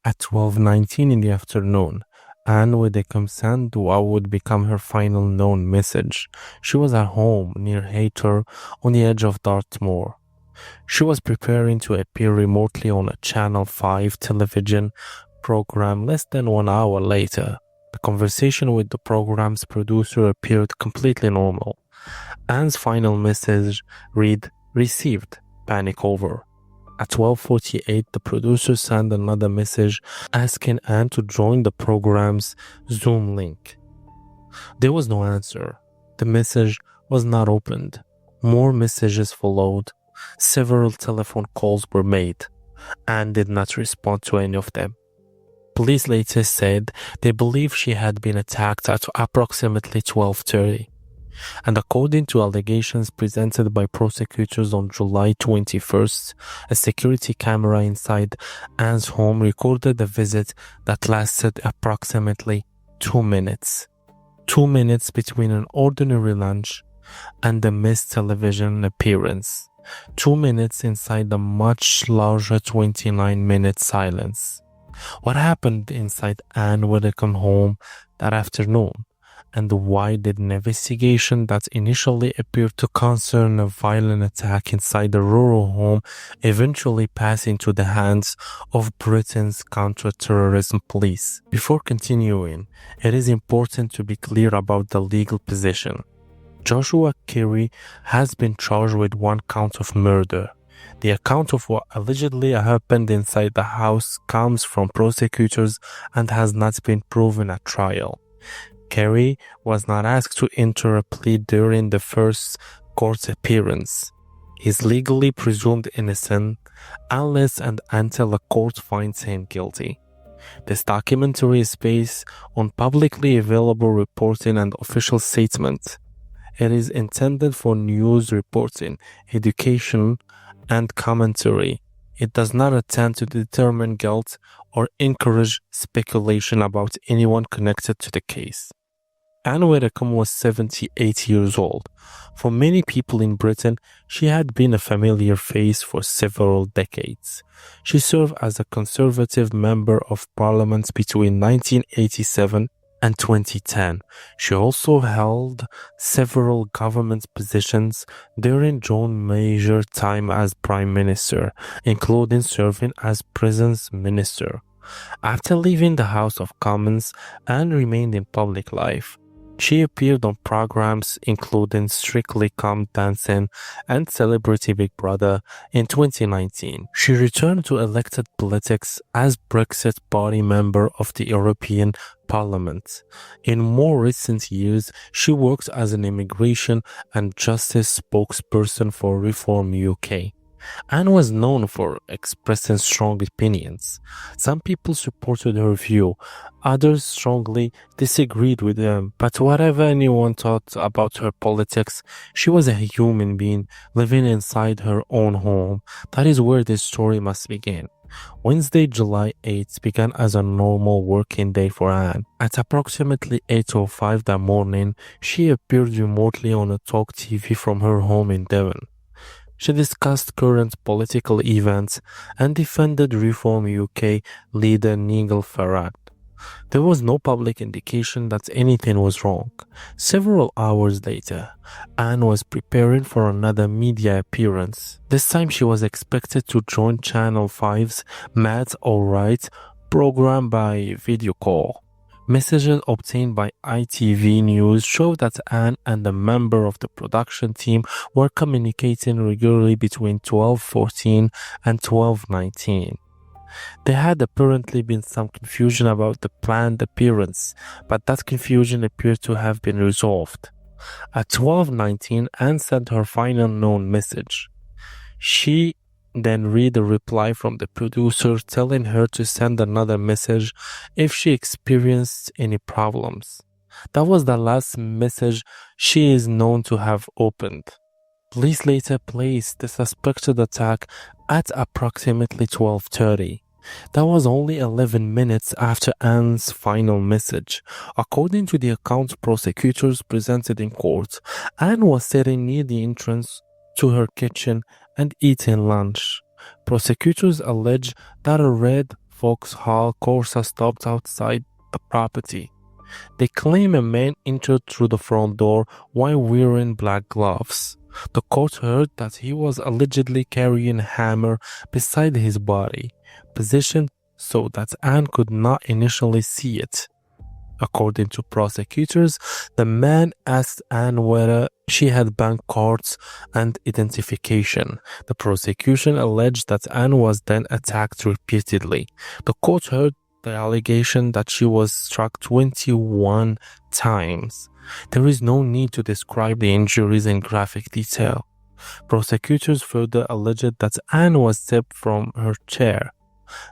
At 12:19 in the afternoon, Ann Widdecombe sent what would become her final known message. She was at home near Hayter on the edge of Dartmoor. She was preparing to appear remotely on a Channel 5 television program less than 1 hour later. The conversation with the program's producer appeared completely normal. Ann's final message read, "Received. Panic over." At 12:48, the producer sent another message asking Ann to join the program's Zoom link. There was no answer. The message was not opened. More messages followed. Several telephone calls were made. Ann did not respond to any of them. Police later said they believe she had been attacked at approximately 12:30. And according to allegations presented by prosecutors on July 21st, a security camera inside Ann's home recorded a visit that lasted approximately 2 minutes. 2 minutes between an ordinary lunch and a missed television appearance. 2 minutes inside the much larger 29-minute silence. What happened inside Ann Widdecombe's home that afternoon? And why did an investigation that initially appeared to concern a violent attack inside a rural home eventually pass into the hands of Britain's Counter Terrorism Police? Before continuing, it is important to be clear about the legal position. Joshua Kerry has been charged with 1 count of murder. The account of what allegedly happened inside the house comes from prosecutors and has not been proven at trial. Kerry was not asked to enter a plea during the first court appearance. He is legally presumed innocent unless and until a court finds him guilty. This documentary is based on publicly available reporting and official statements. It is intended for news reporting, education, and commentary. It does not attempt to determine guilt or encourage speculation about anyone connected to the case. Ann Widdecombe was 78 years old. For many people in Britain, she had been a familiar face for several decades. She served as a Conservative Member of Parliament between 1987 and 2010. She also held several government positions during John Major's time as Prime Minister, including serving as Prisons Minister. After leaving the House of Commons, Ann remained in public life. She appeared on programs including Strictly Come Dancing and Celebrity Big Brother in 2019. She returned to elected politics as Brexit Party member of the European Parliament. In more recent years, she worked as an immigration and justice spokesperson for Reform UK. Ann was known for expressing strong opinions. Some people supported her view, others strongly disagreed with them, but whatever anyone thought about her politics, she was a human being living inside her own home. That is where this story must begin. Wednesday, July 8th began as a normal working day for Ann. At approximately 8:05 that morning, she appeared remotely on a talk TV from her home in Devon. She discussed current political events and defended Reform UK leader Nigel Farage. There was no public indication that anything was wrong. Several hours later, Ann was preparing for another media appearance. This time she was expected to join Channel 5's Matt Alright program by video call. Messages obtained by ITV News showed that Ann and a member of the production team were communicating regularly between 12:14 and 12:19. There had apparently been some confusion about the planned appearance, but that confusion appeared to have been resolved. At 12:19, Ann sent her final known message. She then read a reply from the producer telling her to send another message if she experienced any problems. That was the last message she is known to have opened. Police later placed the suspected attack at approximately 12:30. That was only 11 minutes after Ann's final message. According to the account prosecutors presented in court, Ann was sitting near the entrance to her kitchen and eating lunch. Prosecutors allege that a red Vauxhall Corsa stopped outside the property. They claim a man entered through the front door while wearing black gloves. The court heard that he was allegedly carrying a hammer beside his body, positioned so that Ann could not initially see it. According to prosecutors, the man asked Ann whether she had bank cards and identification. The prosecution alleged that Ann was then attacked repeatedly. The court heard the allegation that she was struck 21 times. There is no need to describe the injuries in graphic detail. Prosecutors further alleged that Ann was stepped from her chair,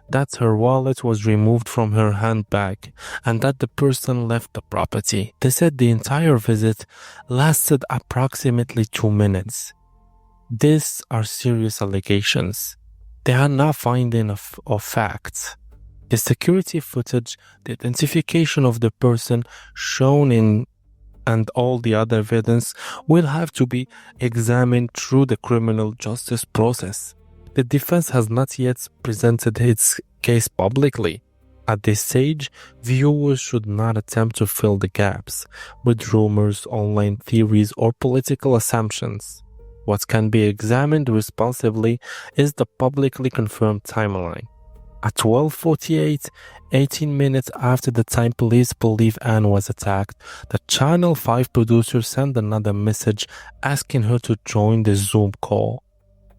that her wallet was removed from her handbag, and that the person left the property. They said the entire visit lasted approximately 2 minutes. These are serious allegations. They are not finding of facts. The security footage, the identification of the person shown in, and all the other evidence will have to be examined through the criminal justice process. The defense has not yet presented its case publicly. At this stage, viewers should not attempt to fill the gaps with rumors, online theories, or political assumptions. What can be examined responsibly is the publicly confirmed timeline. At 12:48, 18 minutes after the time police believe Ann was attacked, the Channel 5 producer sent another message asking her to join the Zoom call.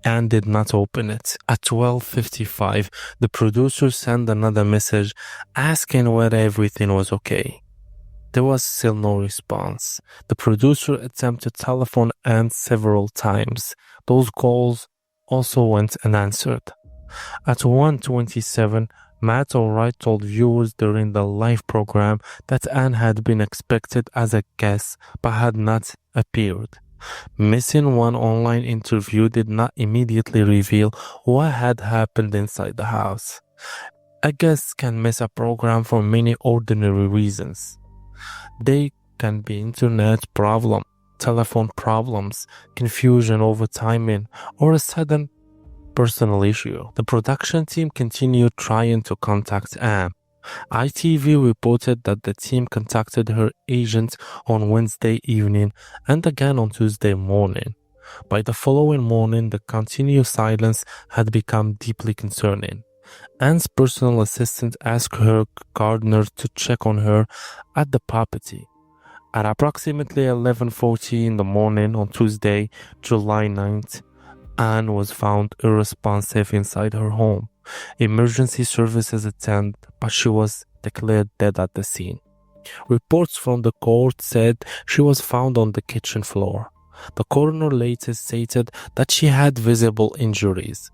Ann did not open it. At 12:55, the producer sent another message asking whether everything was okay. There was still no response. The producer attempted to telephone Ann several times. Those calls also went unanswered. At 1:27, Matt Allwright told viewers during the live program that Ann had been expected as a guest but had not appeared. Missing one online interview did not immediately reveal what had happened inside the house. A guest can miss a program for many ordinary reasons. They can be internet problem, telephone problems, confusion over timing, or a sudden personal issue. The production team continued trying to contact Ann. ITV reported that the team contacted her agent on Wednesday evening and again on Tuesday morning. By the following morning, the continued silence had become deeply concerning. Ann's personal assistant asked her gardener to check on her at the property. At approximately 11:40 in the morning on Tuesday, July 9th, Ann was found unresponsive inside her home. Emergency services attended, but she was declared dead at the scene. Reports from the court said she was found on the kitchen floor. The coroner later stated that she had visible injuries.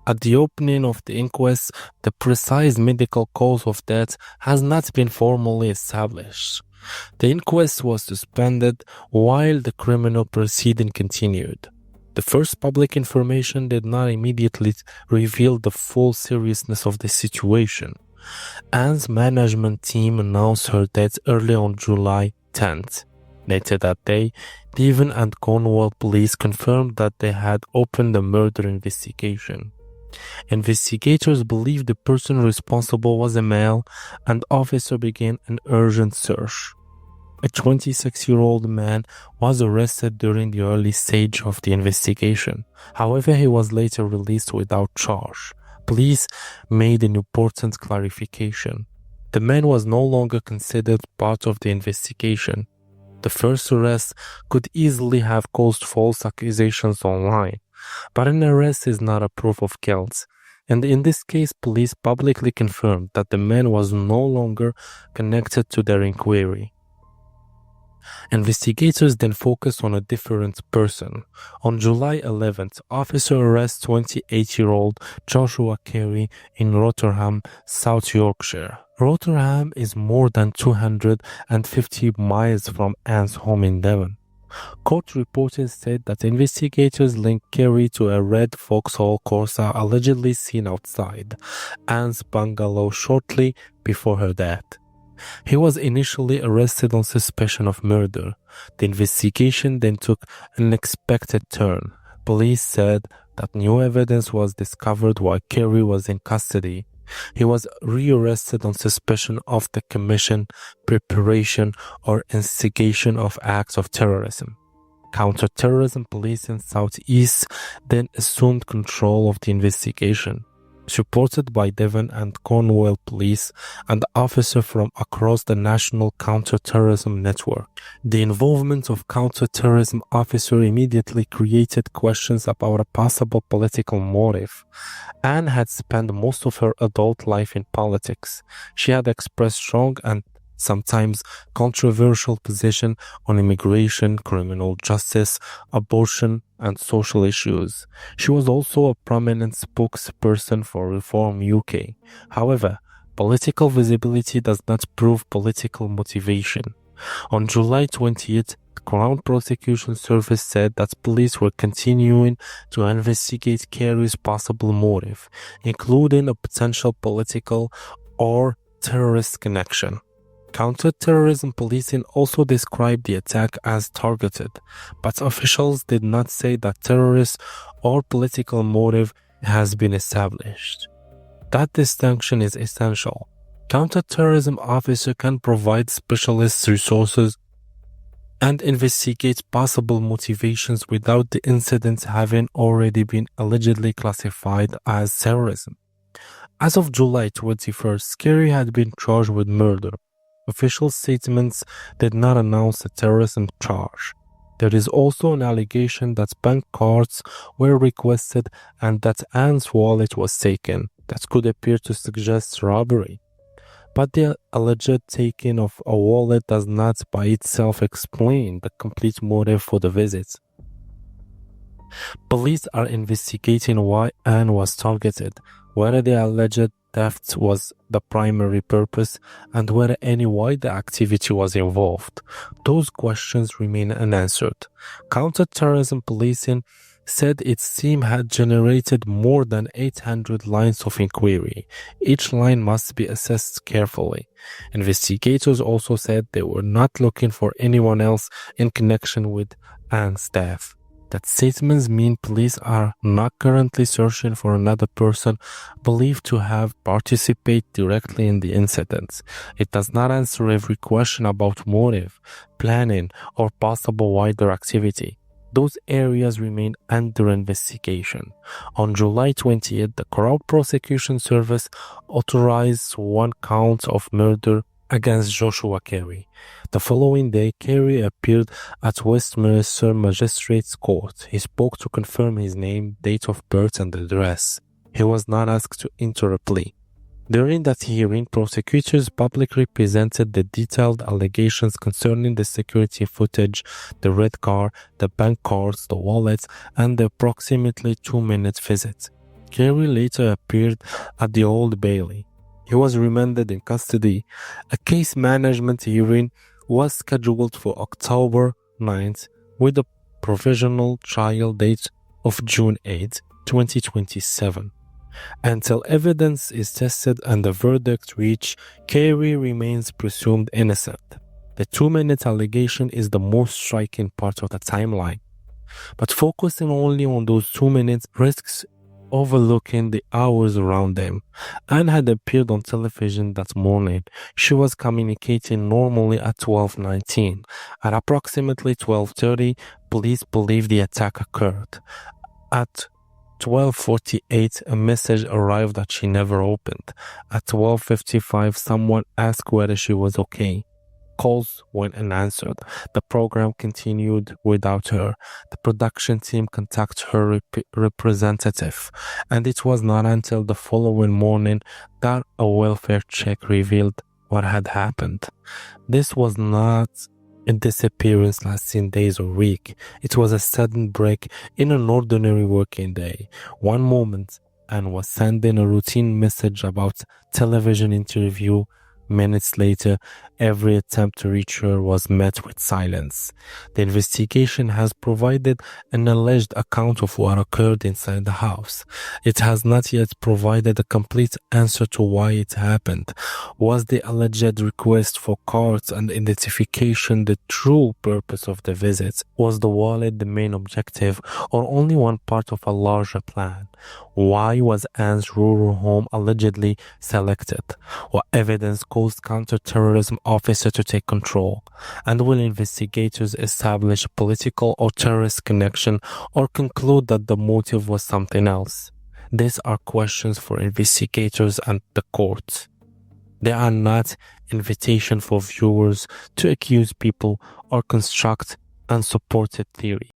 At the opening of the inquest, the precise medical cause of death has not been formally established. The inquest was suspended while the criminal proceeding continued. The first public information did not immediately reveal the full seriousness of the situation. Ann's management team announced her death early on July 10th. Later that day, Devon and Cornwall police confirmed that they had opened a murder investigation. Investigators believed the person responsible was a male, and officers began an urgent search. A 26-year-old man was arrested during the early stage of the investigation. However, he was later released without charge. Police made an important clarification. The man was no longer considered part of the investigation. The first arrest could easily have caused false accusations online, but an arrest is not a proof of guilt. And in this case, police publicly confirmed that the man was no longer connected to their inquiry. Investigators then focused on a different person. On July 11th, officers arrested 28-year-old Joshua Kerry in Rotherham, South Yorkshire. Rotherham is more than 250 miles from Ann's home in Devon. Court reports said that investigators linked Kerry to a red Vauxhall Corsa allegedly seen outside Ann's bungalow shortly before her death. He was initially arrested on suspicion of murder. The investigation then took an unexpected turn. Police said that new evidence was discovered while Kerry was in custody. He was rearrested on suspicion of the commission, preparation, or instigation of acts of terrorism. Counter Terrorism Policing Southeast then assumed control of the investigation, supported by Devon and Cornwall police and officers from across the national counter-terrorism network. The involvement of counter-terrorism officers immediately created questions about a possible political motive. Anne had spent most of her adult life in politics. She had expressed strong and sometimes controversial position on immigration, criminal justice, abortion, and social issues. She was also a prominent spokesperson for Reform UK. However, political visibility does not prove political motivation. On July 20th, the Crown Prosecution Service said that police were continuing to investigate Kerry's possible motive, including a potential political or terrorist connection. Counter-terrorism policing also described the attack as targeted, but officials did not say that terrorist or political motive has been established. That distinction is essential. Counter-terrorism officers can provide specialist resources and investigate possible motivations without the incident having already been allegedly classified as terrorism. As of July 21st, Kerry had been charged with murder. Official statements did not announce a terrorism charge. There is also an allegation that bank cards were requested and that Anne's wallet was taken. That could appear to suggest robbery. But the alleged taking of a wallet does not by itself explain the complete motive for the visit. Police are investigating why Anne was targeted, whether the alleged theft was the primary purpose, and whether any wider activity was involved. Those questions remain unanswered. Counter-terrorism policing said its team had generated more than 800 lines of inquiry. Each line must be assessed carefully. Investigators also said they were not looking for anyone else in connection with Anne's death. That statements mean police are not currently searching for another person believed to have participated directly in the incident. It does not answer every question about motive, planning, or possible wider activity. Those areas remain under investigation. On July 20th, the Crown Prosecution Service authorized one count of murder against Joshua Kerry. The following day, Kerry appeared at Westminster Magistrates Court. He spoke to confirm his name, date of birth, and address. He was not asked to enter a plea. During that hearing, prosecutors publicly presented the detailed allegations concerning the security footage, the red car, the bank cards, the wallets, and the approximately 2-minute visit. Kerry later appeared at the Old Bailey. He was remanded in custody. A case management hearing was scheduled for October 9th with a provisional trial date of June 8, 2027. Until evidence is tested and the verdict reached, Kerry remains presumed innocent. The 2-minute allegation is the most striking part of the timeline. But focusing only on those 2 minutes risks overlooking the hours around them. Anne had appeared on television that morning. She was communicating normally at 12:19. At approximately 12:30, police believe the attack occurred. At 12:48, a message arrived that she never opened. At 12:55, someone asked whether she was okay. Calls went unanswered. The program continued without her. The production team contacted her representative, and it was not until the following morning that a welfare check revealed what had happened. This was not a disappearance lasting days or weeks. It was a sudden break in an ordinary working day. One moment, Anne was sending a routine message about television interview Minutes later, every attempt to reach her was met with silence. The investigation has provided an alleged account of what occurred inside the house. It has not yet provided a complete answer to why it happened. Was the alleged request for cards and identification the true purpose of the visit? Was the wallet the main objective, or only one part of a larger plan? Why was Ann's rural home allegedly selected? What evidence caused counter-terrorism officer to take control? And will investigators establish a political or terrorist connection, or conclude that the motive was something else? These are questions for investigators and the courts. They are not invitation for viewers to accuse people or construct unsupported theory.